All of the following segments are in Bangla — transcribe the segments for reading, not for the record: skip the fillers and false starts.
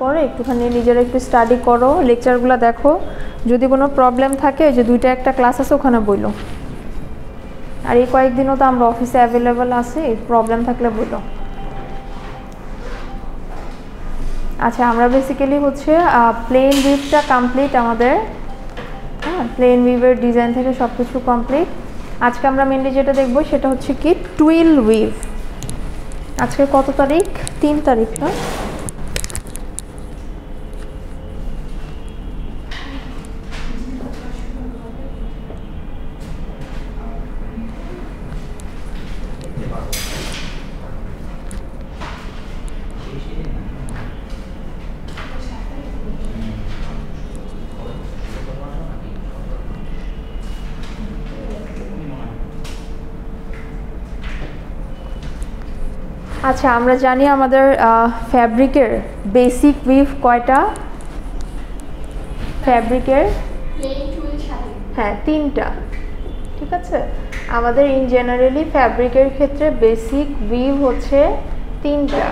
পরে একটুখানি নিজেরা একটু স্টাডি করো, লেকচারগুলো দেখো, যদি কোনো প্রবলেম থাকে যে 2টা একটা ক্লাস আছে ওখানে বইলো। আর এই কয়েকদিনও তো আমরা অফিসে অ্যাভেলেবেল আছি, প্রবলেম থাকলে বইলো। আচ্ছা, আমরা বেসিক্যালি হচ্ছে প্লেন উইভটা কমপ্লিট আমাদের, হ্যাঁ, প্লেন উইভের ডিজাইন থেকে সব কিছু কমপ্লিট। আজকে আমরা মেনলি যেটা দেখবো সেটা হচ্ছে কি টুইল উইভ। আজকে কত তারিখ? 3 তারিখ না? আচ্ছা, আমরা জানি আমাদের ফ্যাব্রিকের বেসিক উইভ কয়টা? ফ্যাব্রিকের হ্যাঁ 3টা, ঠিক আছে। আমাদের ইন জেনারেলি ফ্যাব্রিকের ক্ষেত্রে বেসিক উইভ হচ্ছে 3টা।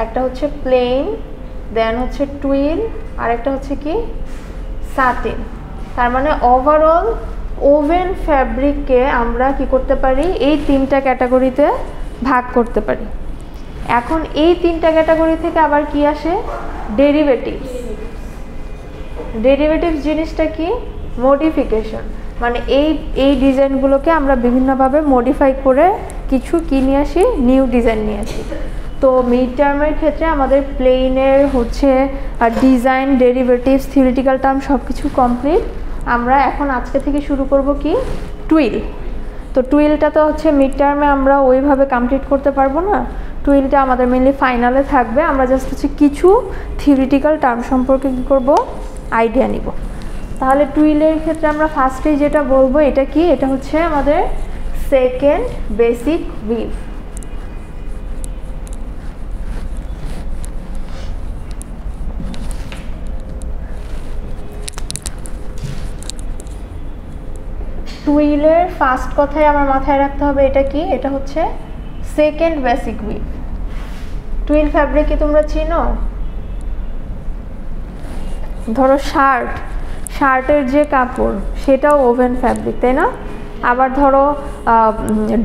একটা হচ্ছে প্লেন, দেন হচ্ছে টুইল, আর একটা হচ্ছে কি সাটিন। তার মানে ওভারঅল ওভেন ফ্যাব্রিককে আমরা কি করতে পারি, এই 3টা ক্যাটাগরিতে ভাগ করতে পারি। এখন এই 3টা ক্যাটাগরি থেকে আবার কি আসে? ডেরিভেটিভস। ডেরিভেটিভস জিনিসটা কি? মডিফিকেশন। মানে এই ডিজাইনগুলোকে আমরা বিভিন্নভাবে মডিফাই করে কিছু কি নিয়ে আসি, নিউ ডিজাইন নিয়ে আসি। তো মিড টার্মের ক্ষেত্রে আমাদের প্লেনের হচ্ছে ডিজাইন, ডেরিভেটিভস, থিওরিটিক্যাল টার্ম সব কিছু কমপ্লিট। আমরা এখন আজকে থেকে শুরু করব কি টুইল। তো টুইলটা তো হচ্ছে মিড টার্মে আমরা ওইভাবে কমপ্লিট করতে পারবো না, টুইলটা আমাদের মেনলি ফাইনালে থাকবে। আমরা জাস্ট হচ্ছে কিছু থিওরিটিক্যাল টার্ম সম্পর্কে কী করব, আইডিয়া নিব। তাহলে টুইলের ক্ষেত্রে আমরা ফার্স্টেই যেটা বলবো এটা কি, এটা হচ্ছে আমাদের সেকেন্ড বেসিক উইভ। টুইলের ফার্স্ট কথাই আমার মাথায় রাখতে হবে এটা কি, এটা হচ্ছে second basic we've. Twill fabric কি তোমরা চিনো? ধরো শার্টের যে কাপড় সেটাও ওভেন ফ্যাব্রিক, তাই না? আবার ধরো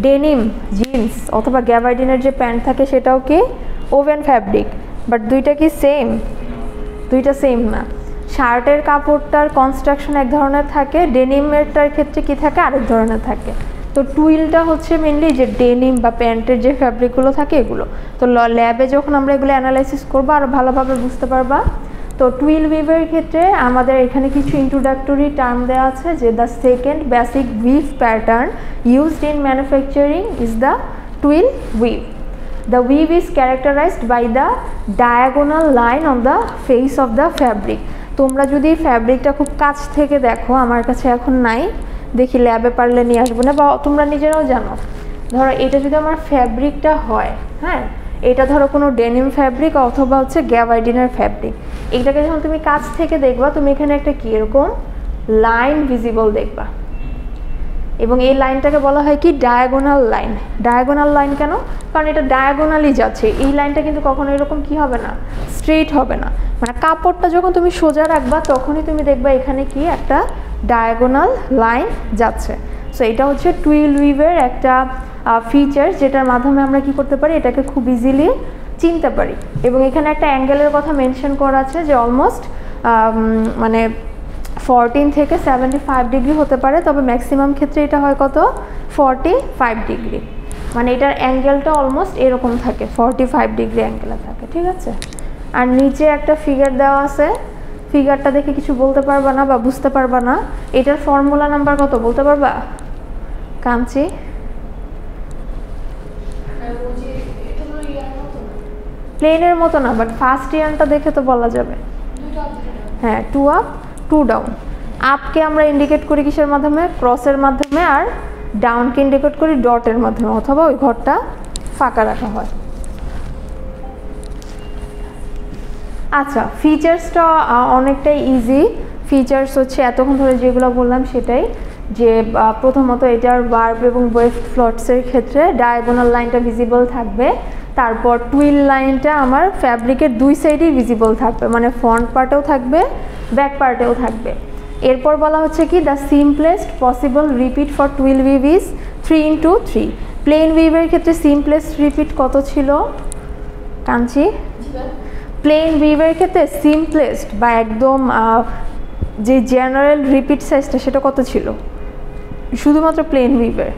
ডেনিম জিন্স অথবা গ্যাবার্ডিনের যে প্যান্ট থাকে সেটাও কি ওভেন ফ্যাব্রিক। বাট দুইটা কি সেম? দুইটা সেম না। শার্টের কাপড়টার কনস্ট্রাকশন এক ধরনের থাকে, ডেনিমেরটার ক্ষেত্রে কি থাকে আরেক ধরনের থাকে। তো টুইলটা হচ্ছে মেনলি যে ডেনিম বা প্যান্টের যে ফ্যাব্রিকগুলো থাকে এগুলো। তো ল্যাবে যখন আমরা এগুলো অ্যানালাইসিস করবো আরও ভালোভাবে বুঝতে পারবা। তো টুইল উইভের ক্ষেত্রে আমাদের এখানে কিছু ইন্ট্রোডাক্টরি টার্ম দেওয়া আছে যে the second basic we've pattern used in manufacturing is the twill we've. The weave is characterized by the diagonal line on the face of the fabric. তোমরা যদি ফ্যাব্রিকটা খুব কাছ থেকে দেখো, আমার কাছে এখন নাই, দেখি ল্যাবে পারলে নিয়ে আসবো না, বা তোমরা নিজেরাও জানো। ধরো এটা যদি আমার ফ্যাব্রিকটা হয়, হ্যাঁ, এটা ধরো কোনো ডেনিম ফ্যাব্রিক অথবা হচ্ছে গ্যাবার্ডিনের ফ্যাব্রিক, এইটাকে যখন তুমি কাছ থেকে দেখবা তুমি এখানে একটা কি এরকম লাইন ভিজিবল দেখবা, এবং এই লাইনটাকে বলা হয় কি ডায়াগোনাল লাইন। ডায়াগোনাল লাইন কেন? কারণ এটা ডায়াগোনালি যাচ্ছে, এই লাইনটা কিন্তু কখনো এরকম কি হবে না, স্ট্রেইট হবে না। মানে কাপড়টা যখন তুমি সোজা রাখবা তখনই তুমি দেখবা এখানে কি একটা ডায়াগোনাল লাইন যাচ্ছে। সো এটা হচ্ছে টুইল উইভের একটা ফিচার, যেটার মাধ্যমে আমরা কি করতে পারি, এটাকে খুব ইজিলি চিনতে পারি। এবং এখানে একটা অ্যাঙ্গেলের কথা মেনশন করা আছে যে অলমোস্ট মানে 14 থেকে 75 ডিগ্রি হতে পারে, তবে ম্যাক্সিমাম ক্ষেত্রে এটা হয় কত, 45 ডিগ্রি। মানে এটার অ্যাঙ্গেলটা অলমোস্ট এরকম থাকে, 45 ডিগ্রি অ্যাঙ্গেলে থাকে, ঠিক আছে। আর নিচে একটা ফিগার দেওয়া আছে, ফিগারটা দেখে কিছু বলতে পারবা না বা বুঝতে পারবা না, এটার ফর্মুলা নাম্বার কত বলতে পারবা? কাঞ্চি প্লেনের মতো না, বাট ফার্স্ট ইয়ারটা দেখে তো বলা যাবে। হ্যাঁ, 2 আপ 2 ডাউন। আপকে আমরা ইন্ডিকেট করি কিসের মাধ্যমে, ক্রসের মাধ্যমে, আর ডাউনকে ইন্ডিকেট করি ডটের মাধ্যমে, অথবা ওই ঘরটা ফাঁকা রাখা হয়। আচ্ছা, ফিচার্সটা অনেকটাই ইজি। ফিচার্স হচ্ছে এতক্ষণ ধরে যেগুলো বললাম সেটাই, যে প্রথমত এটার ভার্ব এবং ওয়েভ ফ্লটসের ক্ষেত্রে ডায়াগোনাল লাইনটা ভিজিবল থাকবে। তারপর টুইল লাইনটা আমার ফ্যাব্রিকের দুই সাইডেই ভিজিবল থাকবে, মানে ফ্রন্ট পার্টেও থাকবে ব্যাক পার্টেও থাকবে। এরপর বলা হচ্ছে কি the simplest possible repeat for twill weave is 3x3। Plain উইভের ক্ষেত্রে সিম্পলেস্ট রিপিট কত ছিল কাঞ্চি? প্লেন উইভের ক্ষেত্রে সিম্পলেস্ট বা একদম যে জেনারেল রিপিট সাইজটা সেটা কত ছিল শুধুমাত্র প্লেন উইভের?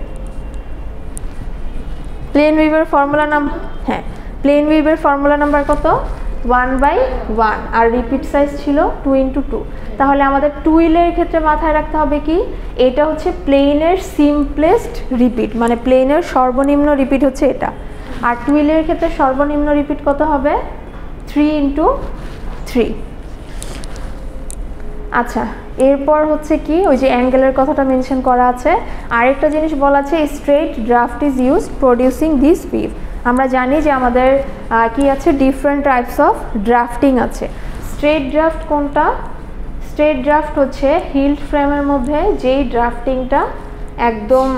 প্লেন উইভের ফর্মুলা নাম্বার, হ্যাঁ প্লেন উইভের ফর্মুলা নাম্বার কত? 1/1 আর রিপিট সাইজ ছিল 2x2। তাহলে আমাদের টুইলের ক্ষেত্রে মাথায় রাখতে হবে কি এটা হচ্ছে প্লেনের সিম্পলেস্ট রিপিট, মানে প্লেনের সর্বনিম্ন রিপিট হচ্ছে এটা। আর টুইলের ক্ষেত্রে সর্বনিম্ন রিপিট কত হবে? 3x3। আচ্ছা, এরপর হচ্ছে কি ওই যে অ্যাঙ্গেলের কথাটা মেনশন করা আছে। আরেকটা জিনিস বলা আছে straight draft is used producing this we've. আমরা জানি যে আমাদের কি আছে ডিফারেন্ট টাইপস অফ ড্রাফটিং আছে। স্ট্রেট ড্রাফট কোনটা? স্ট্রেট ড্রাফট হচ্ছে হিল্ড ফ্রেমের মধ্যে যেই ড্রাফটিংটা একদম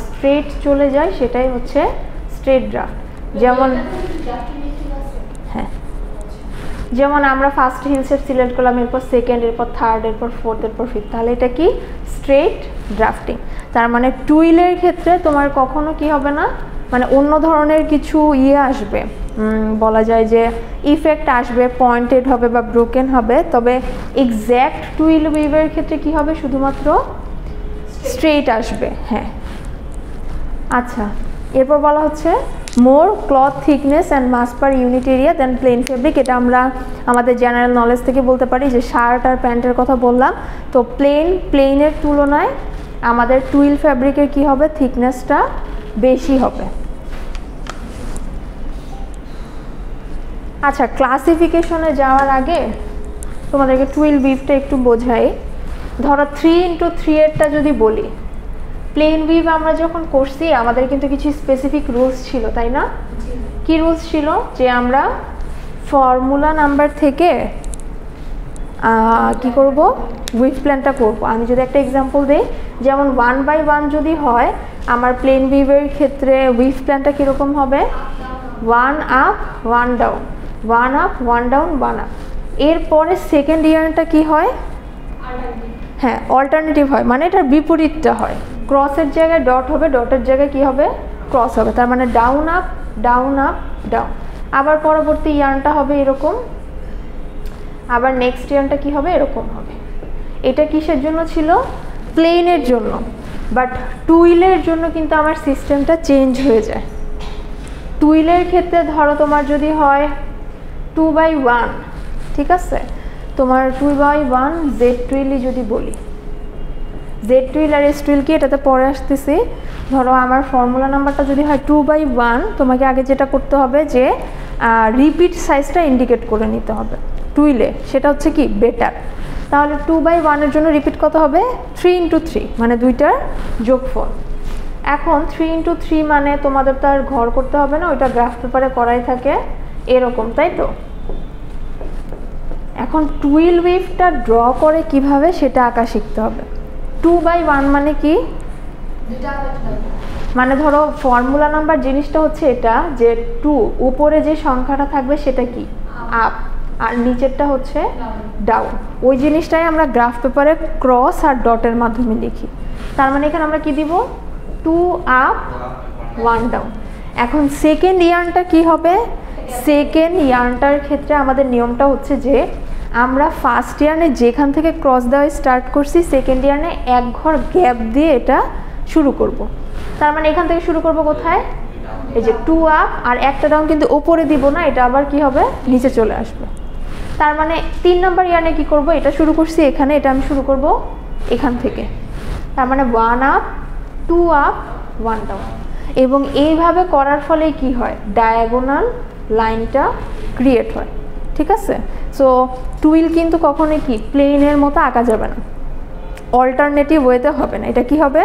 স্ট্রেট চলে যায় সেটাই হচ্ছে স্ট্রেট ড্রাফট। যেমন হ্যাঁ, যেমন আমরা ফার্স্ট হিল সেট সিলেক্ট করলাম, এরপর সেকেন্ড, এরপর থার্ড, এরপর ফোর্থ, এরপর ফিফথ, তাহলে এটা কি স্ট্রেট ড্রাফটিং। তার মানে টুইলের ক্ষেত্রে তোমার কখনো কি হবে না, মানে অন্য ধরনের কিছু আসবে, বলা যায় যে ইফেক্ট আসবে, পয়েন্টেড হবে বা ব্রোকেন হবে, তবে এক্স্যাক্ট টুইল উইভের ক্ষেত্রে কি হবে শুধুমাত্র স্ট্রেট আসবে। হ্যাঁ, আচ্ছা এরপর বলা হচ্ছে more cloth thickness and mass per unit area then plain fabric. এটা আমরা আমাদের জেনারেল নলেজ থেকে বলতে পারি যে শার্ট আর প্যান্টের কথা বললাম, তো প্লেনের তুলনায় আমাদের টুইল ফ্যাব্রিকের কি হবে থিকনেসটা বেশি হবে। আচ্ছা, ক্লাসিফিকেশনে যাওয়ার আগে তোমাদেরকে টুইল উইভটা একটু বোঝাই। ধরো 3x3 এরটা যদি বলি, প্লেন উইভ আমরা যখন করছি আমাদের কিন্তু কিছু স্পেসিফিক রুলস ছিল, তাই না? কি রুলস ছিল? যে আমরা ফর্মুলা নাম্বার থেকে কি করব, উইভ প্ল্যানটা করব। আমি যদি একটা এক্সাম্পল দিই, যেমন 1/1 যদি হয় আমার প্লেন উইভের ক্ষেত্রে উইভ প্ল্যানটা কীরকম হবে? 1 up 1 down, 1 up 1 down 1 up. এরপরে সেকেন্ড ইয়ারটা কি হয়? হ্যাঁ, অল্টারনেটিভ হয়, মানে এটার বিপরীতটা হয়। ক্রসের জায়গায় ডট হবে, ডটের জায়গায় কি হবে? ক্রস হবে। তার মানে down up down up down. আবার পরবর্তী ইয়ার্নটা হবে এরকম, আবার নেক্সট ইয়ার্নটা কি হবে? এরকম হবে। এটা কিসের জন্য ছিল? প্লেনের জন্য। বাট টুইলের জন্য কিন্তু আমার সিস্টেমটা চেঞ্জ হয়ে যায়। টুইলের ক্ষেত্রে ধরো তোমার যদি হয় 2/1, ঠিক আছে, তোমার 2/1 জেড টুইলই যদি বলি, জেড টুইল আর এস টুইল কি এটাতে পরে আসতেছি। ধরো আমার ফর্মুলা নাম্বারটা যদি হয় 2/1, তোমাকে আগে যেটা করতে হবে যে রিপিট সাইজটা ইন্ডিকেট করে নিতে হবে টুইলে, সেটা হচ্ছে কি বেটার। তাহলে 2/1 এর জন্য রিপিট কত হবে? 3x3, মানে দুইটার যোগফল। এখন 3x3 মানে তোমাদের তো আর ঘর করতে হবে না, ওইটা গ্রাফ পেপারে করাই থাকে এরকম, তাই তো? এখন টুইল উইভটা ড্র করে কিভাবে সেটা আঁকা শিখতে হবে। 2/1 মানে কি? মানে ধরো ফর্মুলা নাম্বার জিনিসটা হচ্ছে এটা যে 2 উপরে যে সংখ্যাটা থাকবে সেটা কি? আপ, আর নিচেরটা হচ্ছে ডাউন। ওই জিনিসটাই আমরা গ্রাফ পেপারে ক্রস আর ডটের মাধ্যমে লিখি। তার মানে এখানে আমরা কি দিব? 2 আপ 1 ডাউন। এখন সেকেন্ড ইয়ার্নটা কি হবে? সেকেন্ড ইয়ার্নটার ক্ষেত্রে আমাদের নিয়মটা হচ্ছে যে আমরা ফার্স্ট ইয়ার্নে যেখান থেকে ক্রস দেওয়া স্টার্ট করছি, সেকেন্ড ইয়ার্নে এক ঘর গ্যাপ দিয়ে এটা শুরু করব। তার মানে এখান থেকে শুরু করব কোথায়? এই যে 2 আপ, আর একটা ডাউন কিন্তু ওপরে দিব না, এটা আবার কি হবে? নিচে চলে আসবে। তার মানে 3 নম্বর ইয়ার্নে কি করব? এটা শুরু করছি এখানে, এটা আমি শুরু করব এখান থেকে। তার মানে 1 আপ 2 আপ 1 ডাউন। এবং এইভাবে করার ফলে কি হয়? ডায়াগোনাল লাইনটা ক্রিয়েট হয়, ঠিক আছে? সো টুইল কিন্তু কখনোই কি প্লেনের মতো আঁকা যাবে না, অল্টারনেটিভ ওয়েতে হবে না। এটা কি হবে?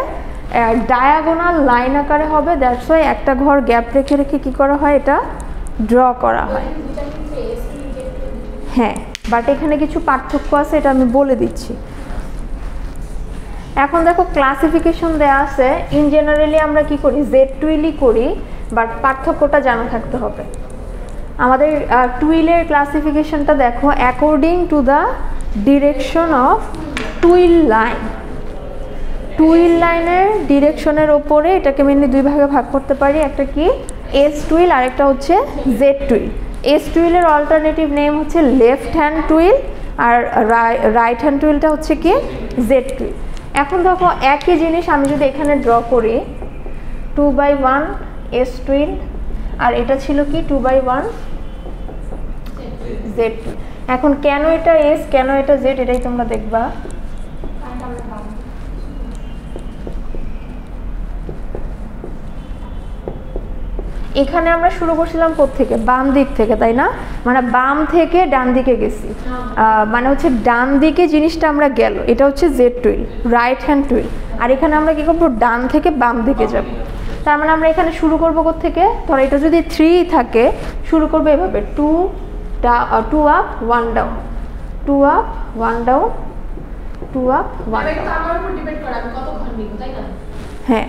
ডায়াগোনাল লাইন আকারে হবে। দ্যাটস ওয়াই একটা ঘর গ্যাপ রেখে রেখে কি করা হয়? এটা ড্র করা হয়। হ্যাঁ, বাট এখানে কিছু পার্থক্য আছে, এটা আমি বলে দিচ্ছি। এখন দেখো ক্লাসিফিকেশন দেয়া আছে। ইন জেনারেলি আমরা কি করি? জেড টুইলই করি, বাট পার্থক্যটা জানা থাকতে হবে। আমাদের টুইলের ক্লাসিফিকেশনটা দেখো, according to the direction of twill line. Twill লাইনের ডিরেকশনের ওপরে এটাকে মেনলি দুই ভাগে ভাগ করতে পারি, একটা কি এস টুইল আর একটা হচ্ছে জেড টুইল। এস টুইলের অল্টারনেটিভ নেম হচ্ছে লেফট হ্যান্ড টুইল, আর রাইট হ্যান্ড টুইলটা হচ্ছে কি জেড টুইল। এখন দেখো একই জিনিস আমি যদি এখানে ড্র করি 2/1 এস টুইল, আর এটা ছিল কি 2/1 জেড টুইল। এখন কেন এটা এস কেন এটা জেড এটাই তোমরা দেখবা। এখানে আমরা শুরু করছিলাম কোত্থেকে, বাম দিক থেকে, তাই না? মানে বাম থেকে ডান দিকে গেছি, মানে হচ্ছে ডান দিকে জিনিসটা আমরা গেল, এটা হচ্ছে Z twill, right hand twill. আর এখানে আমরা কি করবো, ডান থেকে বাম দিকে যাব। তার মানে আমরা এখানে শুরু করবো কোত্থেকে, ধরো এটা যদি 3 থাকে শুরু করবো এভাবে 2 up 1 down, 2 up 1 down, 2 up 1 down. হ্যাঁ,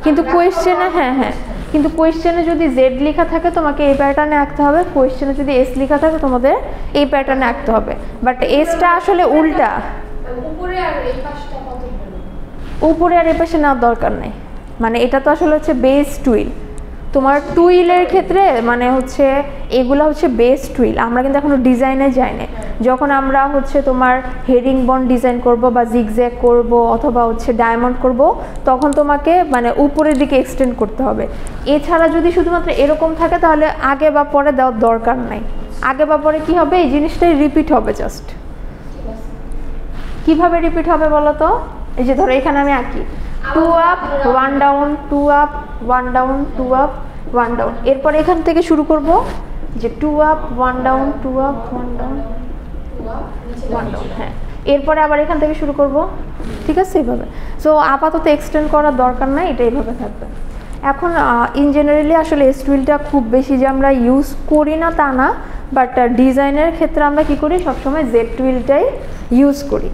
কিন্তু কোয়েশ্চেনে হ্যাঁ কিন্তু কোয়েশ্চেনে যদি জেড লেখা থাকে তোমাকে এই প্যাটার্নে আঁকতে হবে, কোয়েশ্চেনে যদি এস লেখা থাকে তোমাদের এই প্যাটার্নে আঁকতে হবে। বাট এসটা আসলে উল্টা, উপরে আর এই পাশে নেওয়ার দরকার নেই। মানে এটা তো আসলে হচ্ছে বেস টুইল। তোমার টুইলের ক্ষেত্রে মানে হচ্ছে এগুলো হচ্ছে বেস টুইল, আমরা কিন্তু এখনো ডিজাইনে যাই না। যখন আমরা হচ্ছে তোমার হেরিং বন ডিজাইন করব বা জিগজ্যাগ করব অথবা হচ্ছে ডায়মন্ড করব, তখন তোমাকে মানে উপরের দিকে এক্সটেন্ড করতে হবে। এছাড়া যদি শুধুমাত্র এরকম থাকে তাহলে আগে বা পরে দেওয়ার দরকার নাই। আগে বা পরে কি হবে, এই জিনিসটাই রিপিট হবে। জাস্ট কিভাবে রিপিট হবে বলো তো, এই যে ধরো এখানে আমি আঁকি 2 up 1 down, 2 up 1 down, 2 up 1 down. এরপর এখান থেকে শুরু করব যে 2 up 1 down, 2 up 1 down, 1 down. হ্যাঁ, এরপরে আবার এখান থেকে শুরু করব, ঠিক আছে এইভাবে। সো আপাতত এক্সটেন্ড করার দরকার নাই, এটা এইভাবে থাকবে। এখন ইন জেনারেলি আসলে এস টুইলটা খুব বেশি যে আমরা ইউজ করি না তা না, বাট ডিজাইনের ক্ষেত্রে আমরা কি করি, সবসময় জেড টুইলটাই ইউজ করি।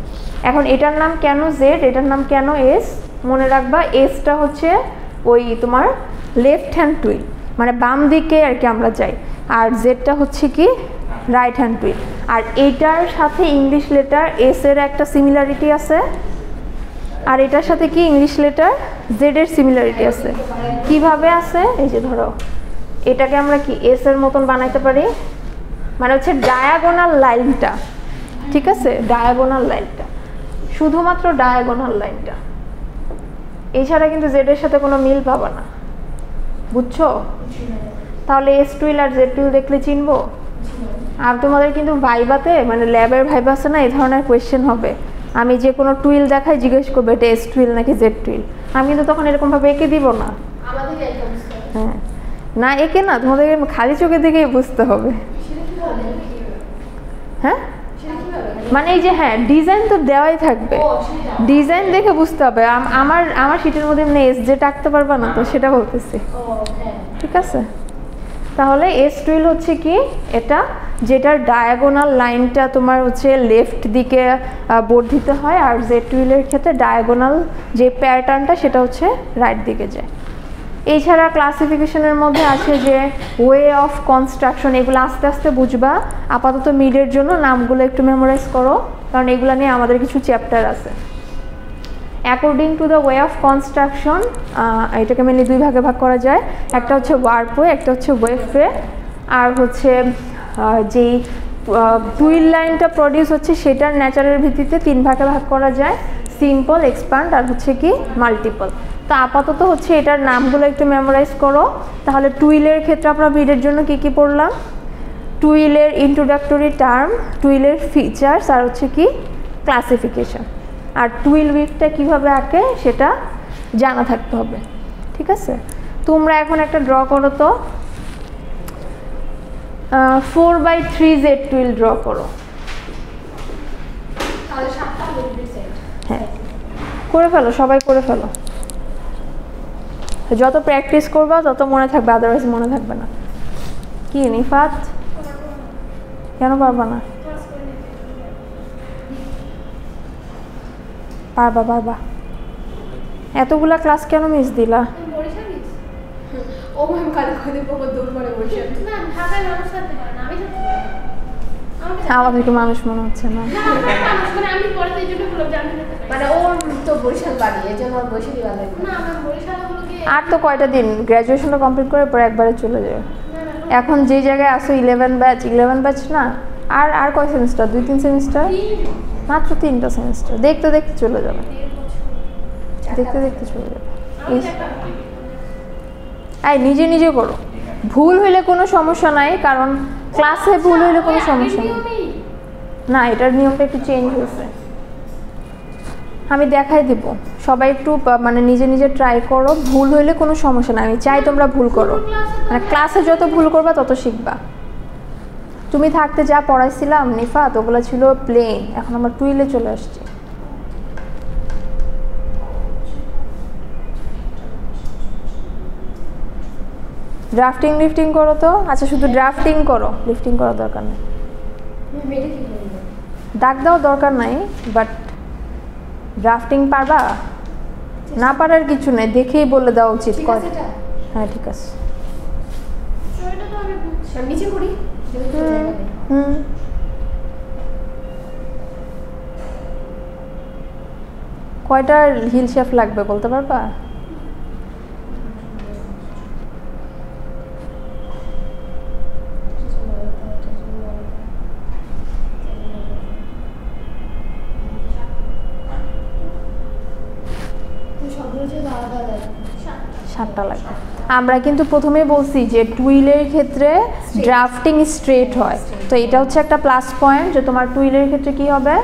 এখন এটার নাম কেন জেড, এটার নাম কেন এস, মনে রাখবা এসটা হচ্ছে ওই তোমার লেফট হ্যান্ড টুইল, মানে বাম দিকে আর কি আমরা যাই, আর জেডটা হচ্ছে কি রাইট হ্যান্ড টুইল। আর এইটার সাথে ইংলিশ লেটার এস এর একটা সিমিলারিটি আছে, আর এটার সাথে কি ইংলিশ লেটার জেড এর সিমিলারিটি আছে। কিভাবে আছে, এই যে ধরো এটাকে আমরা কি এস এর মতন বানাইতে পারি, মানে হচ্ছে ডায়াগোনাল লাইনটা, ঠিক আছে, ডায়াগোনাল লাইনটা, শুধুমাত্র ডায়াগোনাল লাইনটা, এছাড়া কিন্তু জেড এর সাথে কোনো মিল পাবা না, বুঝছো? তাহলে এস টুইল আর জেড টুইল দেখলে চিনবো। আর তোমাদের কিন্তু ভাইবাতে মানে ল্যাবের ভাইবা আছে না, এই ধরনের কোয়েশ্চেন হবে। আমি যে কোনো টুইল দেখাই জিজ্ঞেস করবো এটা এস টুইল নাকি জেড টুইল, আমি কিন্তু তখন এরকমভাবে এঁকে দিব না। হ্যাঁ, না এঁকে না, তোমাদের খালি চোখে দেখেই বুঝতে হবে। হ্যাঁ, মানে এই যে হ্যাঁ ডিজাইন তো দেওয়াই থাকবে, ডিজাইন দেখে বুঝতে হবে। আমার শিটের মধ্যে এমনি এস জেড আঁকতে পারবা না, তো সেটা বলতেছি, ঠিক আছে? তাহলে এস টুইল হচ্ছে কি এটা, যেটার ডায়াগোনাল লাইনটা তোমার হচ্ছে লেফট দিকে বর্ধিত হয়, আর জেড টুইলের ক্ষেত্রে ডায়াগোনাল যে প্যাটার্নটা সেটা হচ্ছে রাইট দিকে যায়। এছাড়া ক্লাসিফিকেশনের মধ্যে আছে যে ওয়ে অফ কনস্ট্রাকশন, এগুলো আস্তে আস্তে বুঝবা। আপাতত মিডের জন্য নামগুলো একটু মেমোরাইজ করো, কারণ এগুলো নিয়ে আমাদের কিছু চ্যাপ্টার আছে। According to the way of construction, এটাকে মেনলি দুই ভাগে ভাগ করা যায়, একটা হচ্ছে ওয়ার্পওয়ে, একটা হচ্ছে ওয়েভওয়ে। আর হচ্ছে যেই টুইল লাইনটা প্রডিউস হচ্ছে সেটার ন্যাচারের ভিত্তিতে 3 ভাগে ভাগ করা যায়, সিম্পল, এক্সপান্ড আর হচ্ছে কি মাল্টিপল। তো আপাতত হচ্ছে এটার নামগুলো একটু মেমোরাইজ করো। তাহলে টুইলের ক্ষেত্রে আমরা ভিডের জন্য কি পড়লাম, টুইলের ইন্ট্রোডাক্টরি টার্ম, টুইলের ফিচার্স আর হচ্ছে কি ক্লাসিফিকেশন, আর টুইল উইথটা কীভাবে আঁকে সেটা জানা থাকতে হবে, ঠিক আছে? তোমরা এখন একটা ড্র করো তো, 4/3 জেড টুইল ড্র করো। হ্যাঁ, করে ফেলো, সবাই করে ফেলো। যত প্র্যাকটিস করবা তত মনে থাকবে, আদারওয়াইজ মনে থাকবে না। কি নিফাত, কেন পারবা না? পারবা। এতগুলা ক্লাস কেন মিস দিলা? ও ম্যাম কালে কই দিব দৌড় করে বসে না ঢাকায় মানুষ থাকতে পারে না আমি থাকতে পারি আমাদেরকে মানুষ মনে হচ্ছে না মানুষ মানে আমি পরে এই জন্য বললাম যে আমি মানে ওর তো বরিশাল বাড়ি এজন্য ওর বরিশালই ভালো লাগে না আমার বরিশাল হলো কি আর তো কয়টা দিন গ্র্যাজুয়েশনটা কমপ্লিট করে পরে একবারে চলে যাবে এখন যে জায়গায় আসো 11 ব্যাচ না আর আর কয় সেমিস্টার 2-3 সেমিস্টার মাত্র 3টা সেমিস্টার দেখতে দেখতে চলে যাবে দেখতে দেখতে চলে যাবে এই নিজে নিজে করো ভুল হইলে কোনো সমস্যা নাই কারণ ক্লাসে ভুল হইলে কোনো সমস্যা নেই না এটার নিয়মটা একটু চেঞ্জ হয়েছে আমি দেখাই দিব সবাই একটু মানে নিজে নিজে ট্রাই করো ভুল হইলে কোনো সমস্যা নাই আমি চাই তোমরা ভুল করো মানে ক্লাসে যত ভুল করবা তত শিখবা তুমি থাকতে যা পড়াইছিলাম নিফাত ওগুলো ছিল প্লেন এখন আমার টুইলে চলে আসছে ড্রাফটিং লিফটিং করো তো আচ্ছা শুধু ড্রাফটিং করো লিফটিং করার দরকার নেই দাগ দাও দরকার নাই বাট ড্রাফটিং পারবা না পারার কিছু নেই দেখেই বলে দেওয়া উচিত হ্যাঁ ঠিক আছে নিচে করি কয়টা হিল শেপ লাগবে বলতে পারবা সাতটা লাগবে আমরা কিন্তু প্রথমেই বলছি যে টুইলের ক্ষেত্রে ড্রাফটিং স্ট্রেট হয় তো এটা হচ্ছে একটা প্লাস পয়েন্ট যে তোমার টুইলের ক্ষেত্রে কি হবে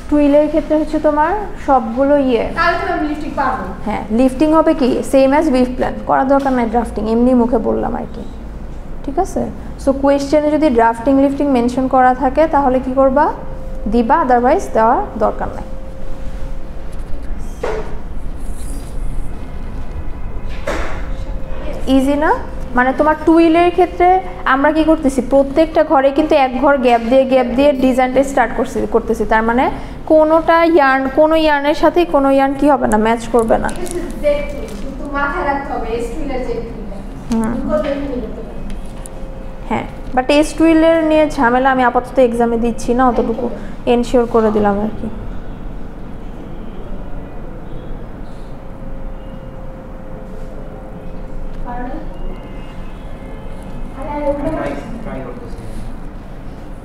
টুইলের ক্ষেত্রে হচ্ছে তোমার সবগুলো হ্যাঁ লিফটিং হবে কি সেম অ্যাজ উইভ প্ল্যান করার দরকার নাই ড্রাফটিং এমনি মুখে বললাম আর কি ঠিক আছে সো কোয়েশ্চেনে যদি ড্রাফটিং লিফটিং মেনশন করা থাকে তাহলে কি করবা দিবা আদারওয়াইজ দেওয়ার দরকার নাই ইজি না মানে তোমার টুইলের ক্ষেত্রে আমরা কি করতেছি প্রত্যেকটা ঘরে কিন্তু এক ঘর গ্যাপ দিয়ে ডিজাইনটা স্টার্ট করতেছি তার মানে কোনোটা ইয়ার্ন কোনো ইয়ার্নের সাথে কোনো ইয়ার্ন কি হবে না ম্যাচ করবে না হ্যাঁ বাট এস টুইলের নিয়ে ঝামেলা আমি আপাতত এক্সামে দিচ্ছি না অতটুকু এনশিওর করে দিলাম আর কি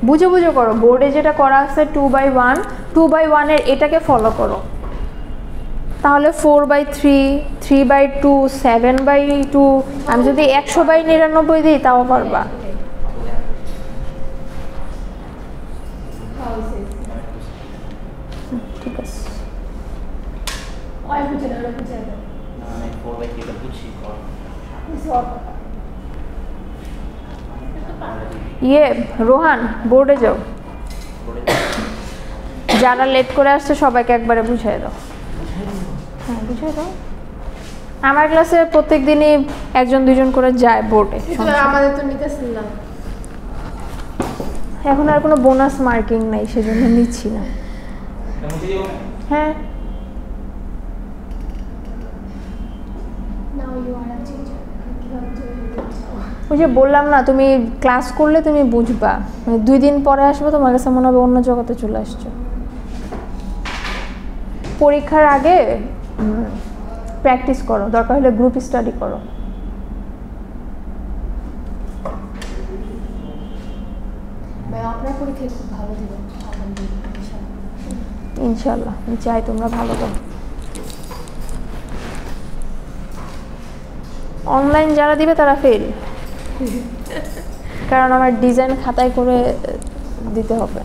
বুঝে বুঝে করো বোর্ডে যেটা করা আছে 2/1 2/1 এর এটাকে ফলো করো তাহলে 4/3 3/2 7/2 আমি যদি 100/99 দিই তাও পারবা ঠিক আছে ইয়ে রোহান বোর্ডে যাও যারা লেট করে আসছে সবাইকে একবারে বুঝিয়ে দাও হ্যাঁ বুঝিয়ে দাও আমার ক্লাসে প্রত্যেক দিনই একজন দুজন করে যায় বোর্ডে আমাদের তো নিতেছেন না এখন আর কোনো বোনাস মার্কিং নাই সেজন্য নিচ্ছি না হ্যাঁ ওই যে বললাম না তুমি ক্লাস করলে তুমি বুঝবা মানে 2 দিন পরে আসবে তোমার কাছে মনে হবে অন্য জগতে চলে আসছো পরীক্ষার আগে প্র্যাকটিস করো দরকার হলে গ্রুপ স্টাডি করো আপনার পরীক্ষায় খুব ভালো দিবেন ইনশাআল্লাহ আমি চাই তোমরা ভালো করো অনলাইন যারা দিবে তারা ফেল কারণ আমার ডিজাইন খাতায় করে দিতে হবে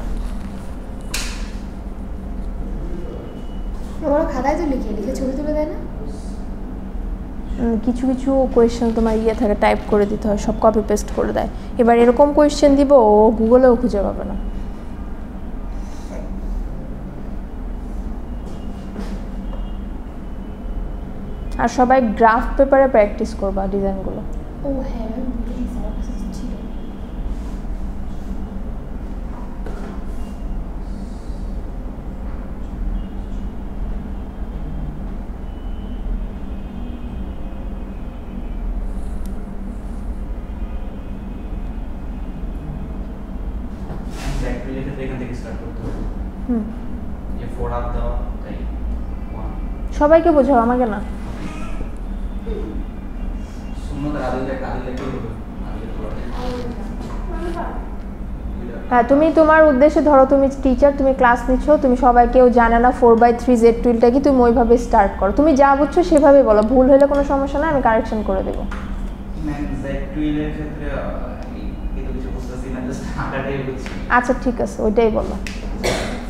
আমার খাতায় তো লিখে ছবি তুলে দেয় না কিছু কিছু কোয়েশ্চেন তোমার ইয়ে থাকে টাইপ করে দিতে হয় সব কপি পেস্ট করে দেয় এবার এরকম কোয়েশ্চেন দিব ও গুগলেও খুঁজে পাবে না আর সবাই গ্রাফ পেপারে প্র্যাকটিস করবা ডিজাইনগুলো ও হ্যাঁ ছিল এখান থেকে স্টার্ট করতে হবে। হুম, যে 4 আপ দেওয়া তাই 1 সবাইকে বোঝাও, আমাকে না। শূন্যতা আদিলে কি হবে? আদিলে করবে হ্যাঁ, তুমি তোমার উদ্দেশ্যে ধরো তুমি টিচার, তুমি ক্লাস নিচ্ছ, তুমি সবাই কেউ জানে না 4/3 জেড টুইলটা কি, তুমি ওইভাবে স্টার্ট করো। তুমি যা বুঝছো সেভাবে বলো, ভুল হলে কোনো সমস্যা নাই, আমি কারেকশন করে দেবো। ম্যাম জেড টুইলের ক্ষেত্রে কিন্তু কিছু বুঝতেছি না, জাস্ট আকারটাই বুঝছি। আচ্ছা ঠিক আছে, ওইটাই বলো।